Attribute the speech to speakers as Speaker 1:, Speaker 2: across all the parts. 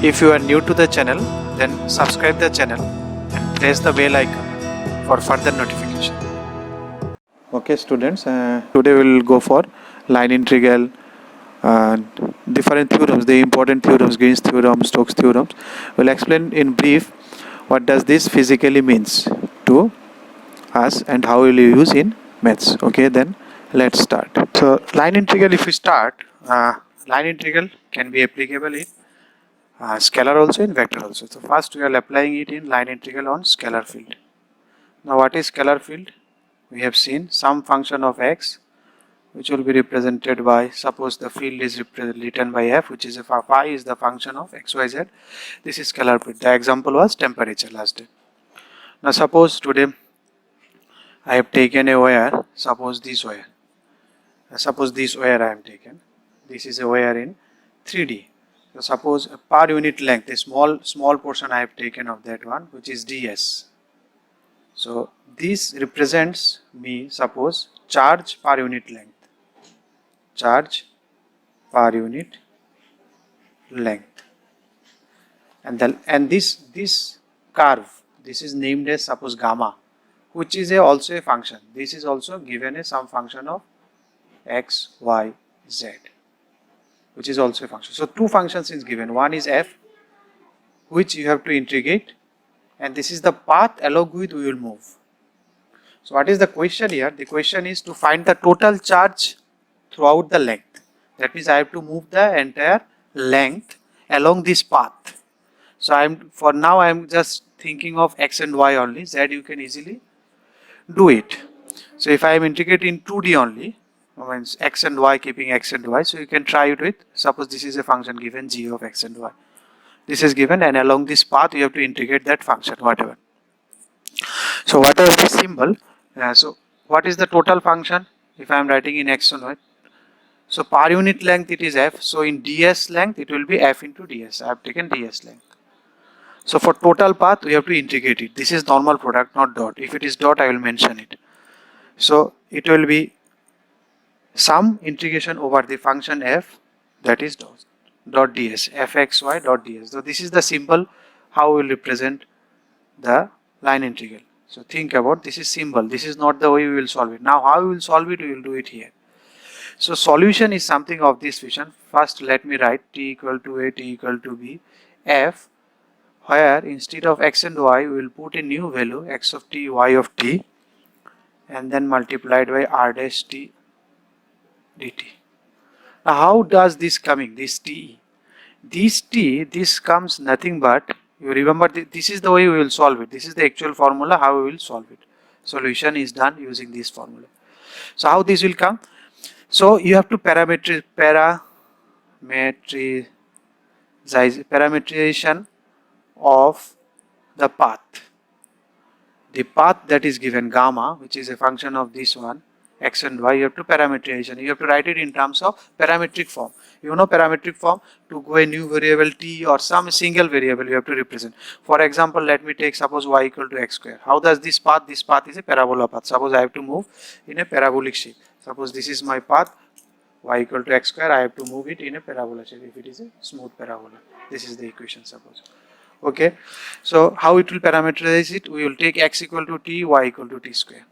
Speaker 1: If you are new to the channel, then subscribe the channel and press the bell icon for further notification. Okay students, today we will go for line integral, different theorems, the important theorems, Green's theorem, Stokes theorems. We'll explain in brief what does this physically means to us and how will you use in maths. Okay, then let's start. So line integral, if we start, line integral can be applicable in scalar also, in vector also. So first we are applying it in line integral on scalar field. Now what is scalar field? We have seen some function of x which will be represented by, suppose the field is written by f, which is if phi is the function of xyz. This is scalar field. The example was temperature last day. Now suppose today I have taken a wire, suppose this wire. Suppose this wire I have taken. This is a wire in 3D. So suppose per unit length, a small portion I have taken of that one, which is ds. So this represents me, suppose, charge per unit length. Charge per unit length. And this curve, this is named as, suppose, gamma, which is also a function. This is also given as some function of x, y, z, which is also a function. So two functions is given. One is f, which you have to integrate, and this is the path along with we will move. So what is the question here? The question is to find the total charge throughout the length. That means I have to move the entire length along this path. So for now I am just thinking of x and y only. Z you can easily do it. So if I am integrating 2D only, means x and y, keeping x and y, so you can try it with, suppose this is a function given g of x and y. This is given, and along this path you have to integrate that function, whatever. So whatever the symbol, so what is the total function if I am writing in x and y? So per unit length it is f, so in ds length it will be f into ds. I have taken ds length. So for total path we have to integrate it. This is normal product, not dot. If it is dot I will mention it. So it will be some integration over the function f, that is dot ds, fxy dot ds. So this is the symbol how we will represent the line integral. So think about, this is symbol, this is not the way we will solve it. Now how we will solve it, we will do it here. So solution is something of this fashion. First let me write t equal to a, t equal to b, f, where instead of x and y we will put a new value, x of t, y of t, and then multiplied by r dash t dt. Now how does this coming, this t? This comes nothing but, you remember this is the way we will solve it. This is the actual formula how we will solve it. Solution is done using this formula. So how this will come? So you have to parameterization of the path. The path that is given gamma, which is a function of this one, x and y, you have to parameterization. You have to write it in terms of parametric form. You know parametric form, to go a new variable t or some single variable you have to represent. For example, let me take, suppose y equal to x square. How does this path? This path is a parabola path. Suppose I have to move in a parabolic shape. Suppose this is my path, y equal to x square, I have to move it in a parabola shape if it is a smooth parabola. This is the equation, suppose. Okay, so how it will parameterize it? We will take x equal to t, y equal to t square.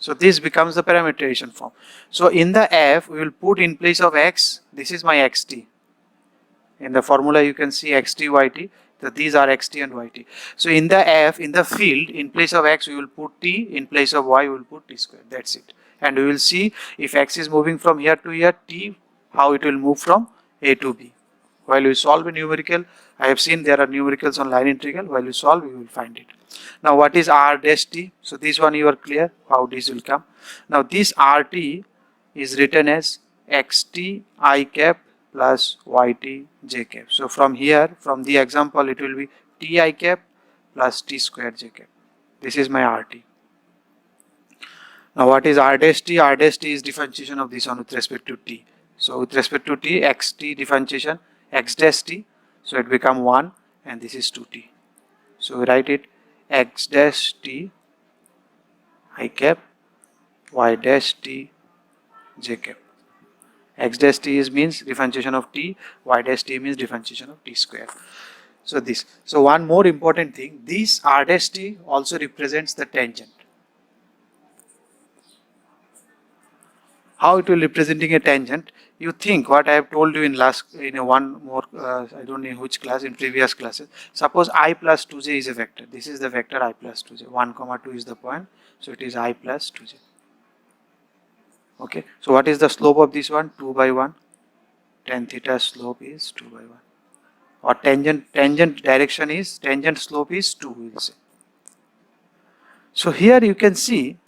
Speaker 1: So this becomes the parameterization form. So in the f, we will put in place of x, this is my xt. In the formula you can see xt, yt. So these are xt and yt. So in the f, in the field, in place of x we will put t, in place of y we will put t square. That's it. And we will see if x is moving from here to here, t, how it will move from a to b. While we solve a numerical, I have seen there are numericals on line integral. While we solve, we will find it. Now what is r dash t? So this one you are clear how this will come. Now this rt is written as xt I cap plus yt j cap. So from here, from the example, it will be t I cap plus t square j cap. This is my rt. Now what is r dash t? R dash t is differentiation of this one with respect to t. So with respect to t, xt differentiation, x dash t, so it become 1 and this is 2t. So we write it x dash t I cap y dash t j cap. X dash t is means differentiation of t, y dash t means differentiation of t square. So this. So one more important thing, this r dash t also represents the tangent. How it will representing a tangent? You think what I have told you in a one more I don't know which class, in previous classes. Suppose I plus 2j is a vector. This is the vector I plus 2j. 1 comma 2 is the point, so it is I plus 2j. Okay. So what is the slope of this one? 2 by 1. Tan theta slope is 2 by 1. Or tangent direction is, tangent slope is 2, we will say. So here you can see,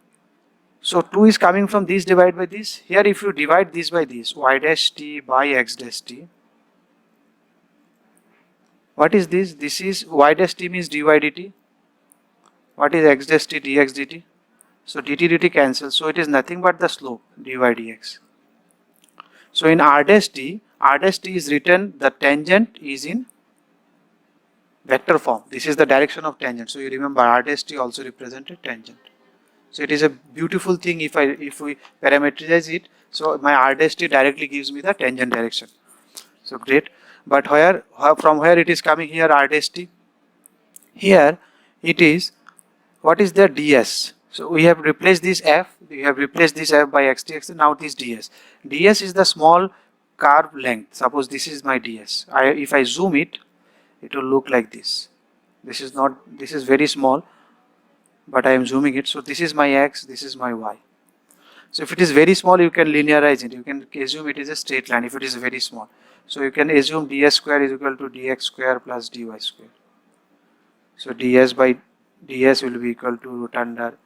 Speaker 1: so 2 is coming from this divided by this. Here if you divide this by this, y dash t by x dash t. What is this? This is y dash t means dy dt. What is x dash t dx dt? So dt dt cancels. So it is nothing but the slope dy dx. So in r dash t is written, the tangent is in vector form. This is the direction of tangent. So you remember r dash t also represented tangent. So it is a beautiful thing if we parameterize it. So my r dash t directly gives me the tangent direction. So great. But from where it is coming here, r dash t? Here it is, what is the ds? So we have replaced this f, by xdx, now this ds. ds is the small curve length. Suppose this is my ds. If I zoom it, it will look like this. This is very small, but I am zooming it. So this is my x, this is my y. So if it is very small, you can linearize it. You can assume it is a straight line if it is very small. So you can assume ds square is equal to dx square plus dy square. So ds will be equal to root under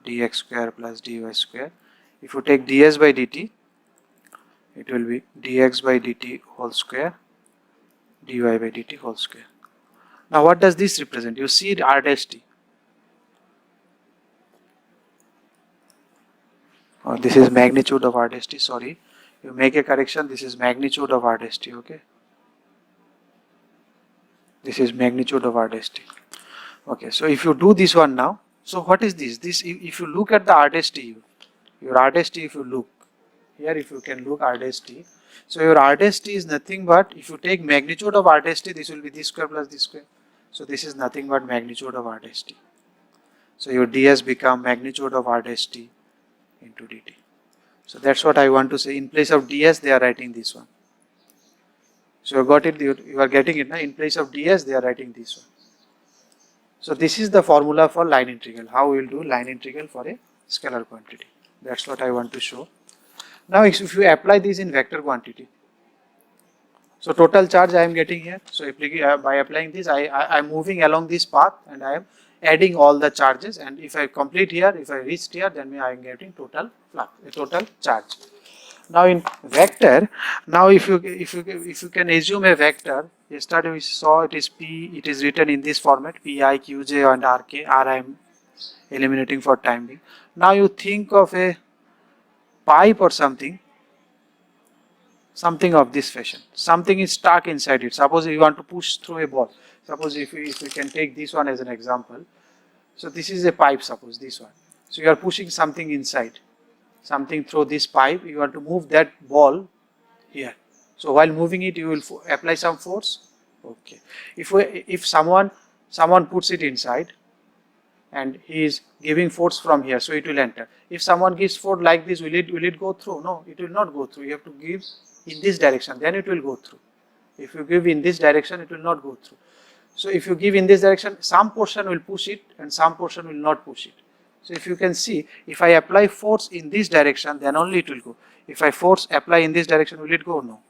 Speaker 1: dx square plus dy square. If you take ds by dt, it will be dx by dt whole square, dy by dt whole square. Now what does this represent? You see it r dash t. Oh, this is magnitude of r dash t, sorry. You make a correction, this is magnitude of r dash t, okay? This is magnitude of r dash t. Okay, so if you do this one now, so what is this? If you look at the r dash t, your r dash t, if you look, here if you can look r dash t, so your r dash t is nothing but, if you take magnitude of r dash t, this will be this square plus this square. So this is nothing but magnitude of r dash t. So your ds become magnitude of r dash t into dt. So that's what I want to say. In place of ds, they are writing this one. So you got it, you are getting it now. In place of ds, they are writing this one. So this is the formula for line integral. How we will do line integral for a scalar quantity. That's what I want to show. Now if you apply this in vector quantity, so total charge I am getting here. So by applying this, I am moving along this path and I am adding all the charges, and if I complete here, if I reached here, then I am getting total flux, a total charge. Now in vector, now if you can assume a vector, yesterday we saw it is P, it is written in this format, Pi, Qj and Rk, R I am eliminating for time being. Now you think of a pipe or something of this fashion. Something is stuck inside it. Suppose you want to push through a ball. Suppose if we can take this one as an example. So this is a pipe, suppose this one. So you are pushing something inside, something through this pipe. You want to move that ball here. So while moving it, you will apply some force. Okay. If someone puts it inside, and he is giving force from here, so it will enter. If someone gives force like this, will it go through? No, it will not go through. You have to give in this direction, then it will go through. If you give in this direction, it will not go through. So if you give in this direction, some portion will push it and some portion will not push it. So if you can see, if I apply force in this direction, then only it will go. If I apply in this direction, will it go? No.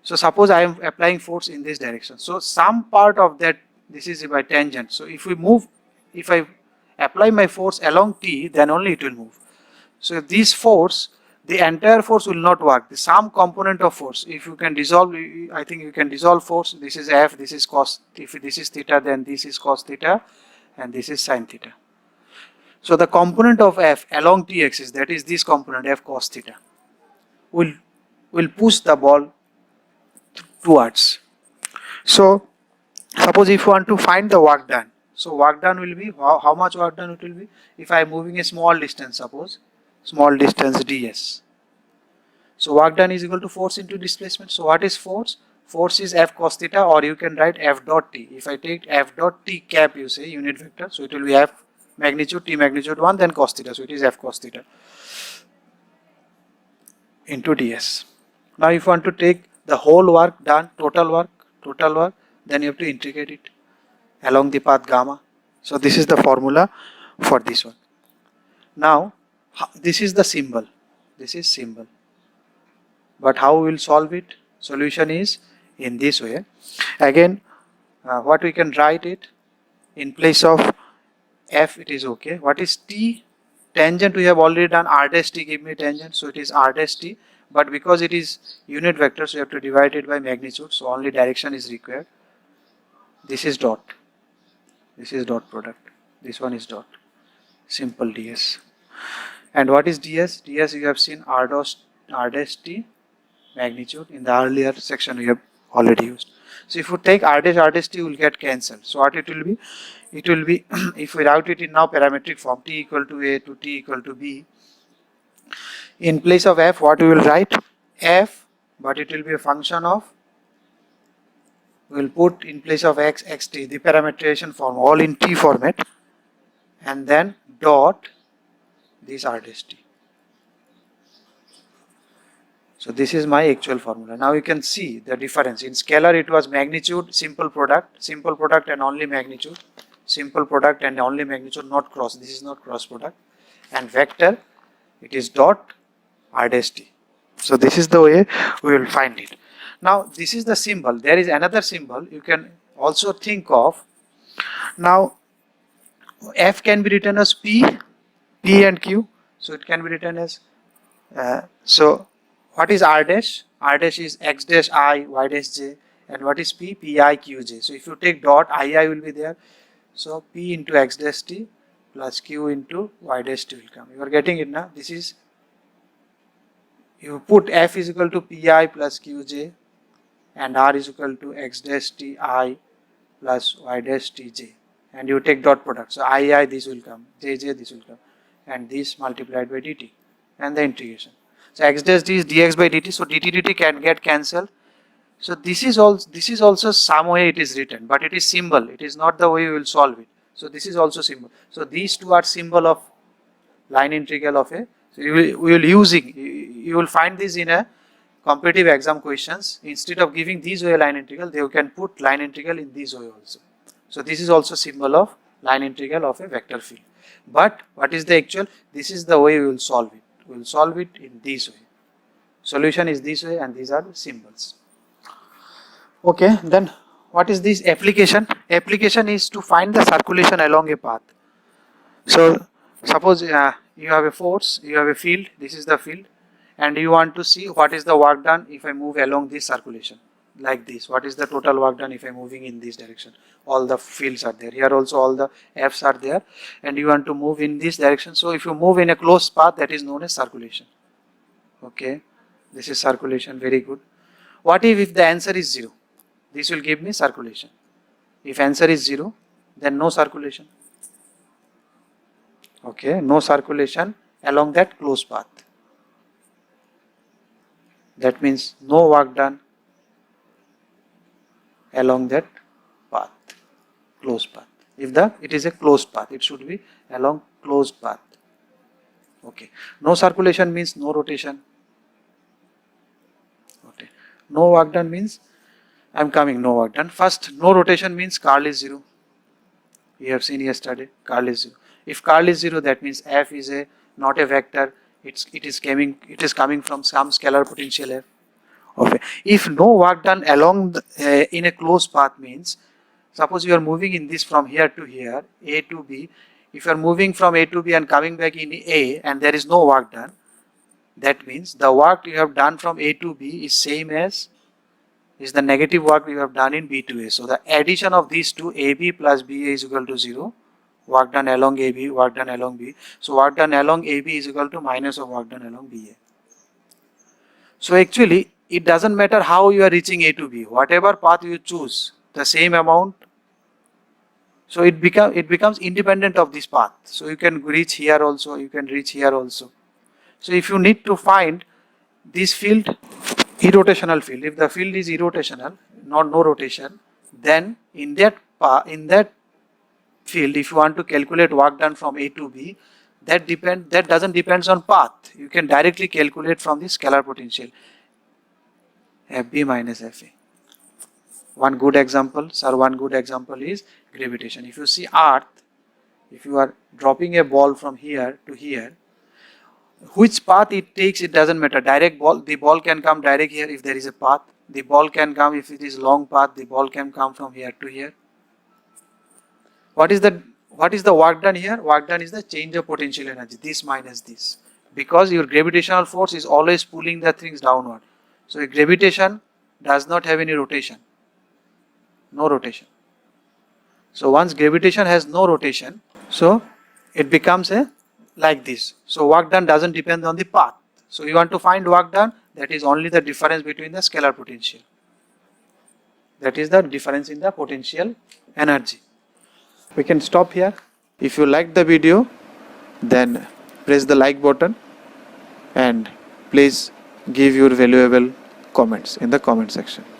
Speaker 1: So suppose I am applying force in this direction. So some part of that, this is by tangent. So if I apply my force along T, then only it will move. So this force, the entire force will not work. Some component of force, if you can dissolve, I think you can dissolve force. This is F, this is cos. If this is theta, then this is cos theta, and this is sin theta. So the component of F along T axis, that is this component F cos theta, will push the ball towards. So suppose if you want to find the work done, so work done will be, how much work done it will be? If I am moving a small distance, suppose small distance ds. So work done is equal to force into displacement. So what is force? Force is F cos theta, or you can write F dot T. If I take F dot T cap, you say unit vector, so it will be F magnitude T magnitude 1, then cos theta. So it is F cos theta into ds. Now if you want to take the whole work done, total work, then you have to integrate it along the path gamma. So this is the formula for this one. Now this is the symbol. This is symbol. But how we will solve it? Solution is in this way. Again, what we can write it in place of f, it is okay. What is t? Tangent we have already done. R dash t give me tangent, so it is r dash t. But because it is unit vector, so you have to divide it by magnitude. So only direction is required. This is dot. This is dot product. This one is dot. Simple ds. And what is ds? ds you have seen r dash t magnitude. In the earlier section we have already used. So if you take r dash t, you will get cancelled. So what it will be? It will be if we write it in now parametric form, t equal to a to t equal to b. In place of f, what we will write? F, but it will be a function of, we will put in place of x, xt, the parameterization form, all in t format, and then dot this r dash t. So this is my actual formula. Now you can see the difference. In scalar it was magnitude, simple product and only magnitude, simple product and only magnitude, not cross. This is not cross product. And vector, it is dot r dash t. So this is the way we will find it. Now this is the symbol. There is another symbol you can also think of. Now f can be written as p and q. So it can be written as so. What is r dash? R dash is x dash I, y dash j, and what is p? Pi q j. So if you take dot, I will be there. So p into x dash t plus q into y dash t will come. You are getting it now? This is, you put f is equal to pi plus qj and r is equal to x dash t I plus y dash t j, and you take dot product. So I this will come, j this will come, and this multiplied by dt, and the integration. So x dash d is dx by dt, so dt can get cancelled. So this is also some way it is written, but it is symbol. It is not the way we will solve it. So this is also symbol. So these two are symbol of line integral of a. So we will using. You will find this in a competitive exam questions. Instead of giving this way line integral, they can put line integral in this way also. So this is also symbol of line integral of a vector field. But what is the actual? This is the way we will solve it. We will solve it in this way. Solution is this way, and these are the symbols. Okay, then what is this application? Application is to find the circulation along a path. So suppose you have a force, you have a field, this is the field, and you want to see what is the work done if I move along this circulation like this. What is the total work done if I am moving in this direction? All the fields are there. Here also all the F's are there, and you want to move in this direction. So if you move in a closed path, that is known as circulation. Okay, this is circulation, very good. What if the answer is 0? This will give me circulation. If answer is 0, then no circulation. Okay, no circulation along that closed path. That means no work done along that path, closed path. If it is a closed path, it should be along closed path. Okay, no circulation means no rotation. Okay, no work done means I am coming, no work done. First, no rotation means curl is 0. We have seen yesterday, curl is 0. If curl is 0, that means f is not a vector. It is coming from some scalar potential f. Okay. If no work done along in a closed path means, suppose you are moving in this from here to here, A to B. If you are moving from A to B and coming back in A and there is no work done, that means the work you have done from A to B is same as is the negative work you have done in B to A. So the addition of these two, AB plus BA is equal to 0. Work done along AB, work done along B. So work done along AB is equal to minus of work done along BA. So actually, it doesn't matter how you are reaching A to B. Whatever path you choose, the same amount. So it becomes independent of this path. So you can reach here also, you can reach here also. So if you need to find this field, irrotational field, if the field is irrotational, not no rotation, then in that field, if you want to calculate work done from A to B, that doesn't depends on path. You can directly calculate from the scalar potential FB minus FA. One good example is gravitation. If you see Earth, if you are dropping a ball from here to here, which path it takes, it doesn't matter. Direct ball, the ball can come direct here if there is a path. The ball can come, if it is long path, the ball can come from here to here. What is the work done here? Work done is the change of potential energy, this minus this. Because your gravitational force is always pulling the things downward. So gravitation does not have any rotation. No rotation. So once gravitation has no rotation, so it becomes like this. So work done doesn't depend on the path. So you want to find work done, that is only the difference between the scalar potential. That is the difference in the potential energy. We can stop here. If you liked the video, then press the like button and please give your valuable comments in the comment section.